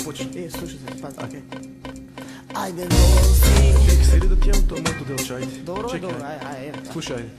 почни. Слушай се, пази, окей. Ајде вози. Седи да ти имам тоа моето делче, ајде. Добро, Чекај. добро, ајде. Слушај, ајде.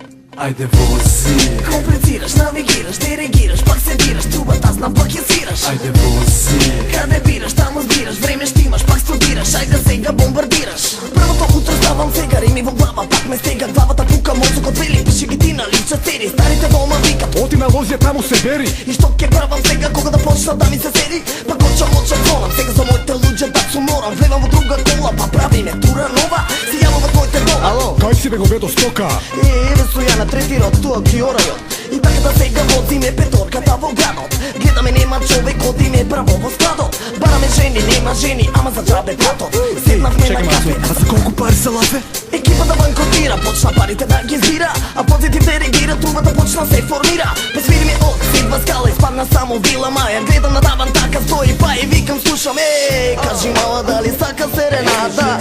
Ајде вози, Комплицираш, навигираш, диригираш, пак се дираш, трубата знам пак ја свираш. ајде вози, Каде бираш, таму збираш, време ще имаш, пак студираш, ајде сега бомбардираш. Првото утро ставам сега, рими во глава, пак ме стега, главата пука, мозокот вели, пиши ги ти на лица цели, старите дома викат, Оти на возија таму се бери. и што ќе правам сега кога да почна да ми се седи? Па почам звонам, сега за моите луѓе да суморам, влевам во друга кола, па прави ме тура нова, си јавам од моите дома. Ало, Кај си бе го бето стока? еве су ја на третирот, туа киорајот. И така да сега возиме петорката во градот. Гледаме нема човек, одиме браво во складот. Бараме жени, нема жени, ама за џабе платот. Седнавме на кафе, а за колку пари се лафе? екипата банкротира, почна парите да ги збира, а позитив диригира, трубата почна се формира. Посвири ми од Сидва скала, испадна само Вила Маја. Гледам на таван така стои па и викам слушам, кажи мала дали сака серената.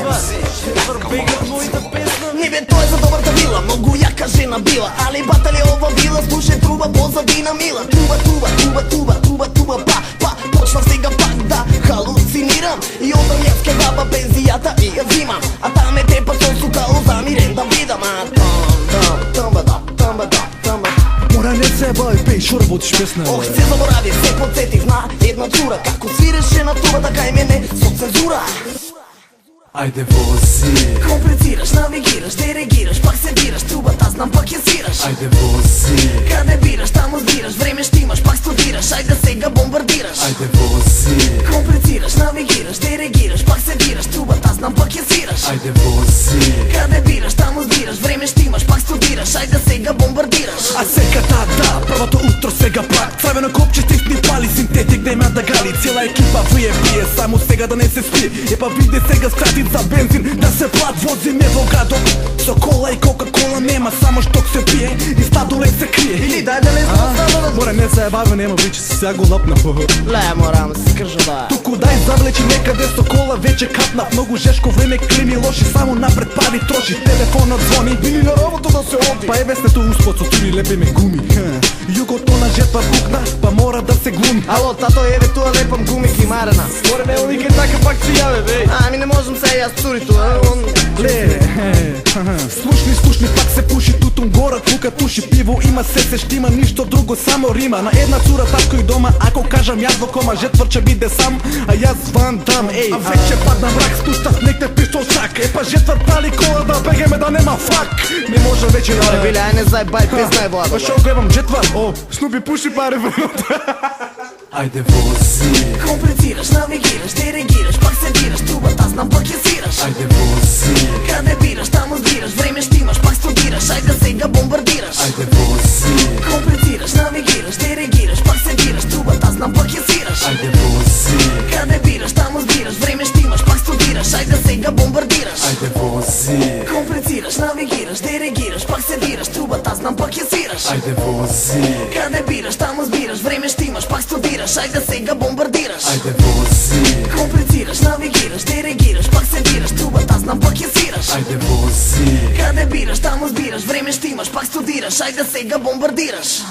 Не бе, тоа е за добрата вила, многу јака жена била, али батали ова вила, слушај труба позадина мила. Труба, труба, труба, труба, труба, труба, па, почнав сега пак да халуцинирам. И одам јас ке баба пензијата и ја взимам, а там е тепа со сукало замирен да видам. Мора не се бај, пеј, шо работиш песна? Ох, се заборави, се подсетив на една цура, како свиреше на трубата кај мене со цензура. ајде вози, Комплицираш, навигираш, диригираш, пак се дираш, трубата знам пак ја свираш. ајде вози, Каде бираш, таму збираш, време ще имаш, пак студираш, ајде сега бомбардираш. ајде вози, Комплицираш, навигираш, диригираш, пак се дираш, трубата знам пак ја свираш. ајде вози, Каде бираш, таму збираш, време ще имаш, пак студираш, ајде сега бомбардираш. А сега да, првото утро сега пак црвено копче стисни пали, синтетик нема да гали, цела екипа вие пие, само сега да не се спие. Епа виде сега скратит за бензин, да се плат, возиме во градот. Со кола и кока-кола нема, само шток се пие и стадолек се крие. Или дај да лезна од стадолек. Море не се баве, нема вече сега го лапна. Ле, морам да се скржа да. Туку дај завлечи некаде со кола, вече капнав. Многу жешко време, клими лоши, само напред пари троши. Телефонот звони, били на работа да се оди. Па е веснето успот, со тури лепиме гуми. Југото на жетва пукна, па мора да се глуми. Ало, тато, еве туа лепам гуми кимарена. Море не уникај така пак си јаве, бе. Ами не можам се јас тури туа, он... Ле, слушни, пак се пуши, тутун гора, тука туши пиво, има се штима, ништо друго, само рима. На една цура татко и дома, ако кажам јас во кома, жетвар ќе биде сам, а јас ван дам, еј. А вече падна мрак, спуштав некте пистол сак, епа жетвар пали кола да бегеме да нема фак. Не може вече да... Биле, ај не зајбај, песна е Владо. Па шо гледам жетвар, о, Снупи пуши пари времето. ајде вози, Комплицираш, навигираш, диригираш, пак се дираш, трубата знам пак ја свираш. ајде вози, Каде бираш, таму збираш, време ще имаш, пак студираш, ајде сега бомбардираш. ајде вози, Комплицираш, навигираш, диригираш, пак се дираш, трубата знам пак ја свираш. ајде вози, Каде бираш, таму збираш, време ще имаш, пак студираш, ајде сега бомбардираш. ајде вози, Комплицираш, навигираш, диригираш, пак се дираш, трубата знам пак ја свираш. ајде вози, Каде бираш, таму збираш, време ще имаш, пак студираш, ајде сега бомбардираш. ајде вози, Комплицираш, навигираш, диригираш, пак се дираш, трубата знам пак ја свираш. ајде вози, Каде бираш, таму збираш, време ще имаш, пак студираш, ајде сега бомбардираш.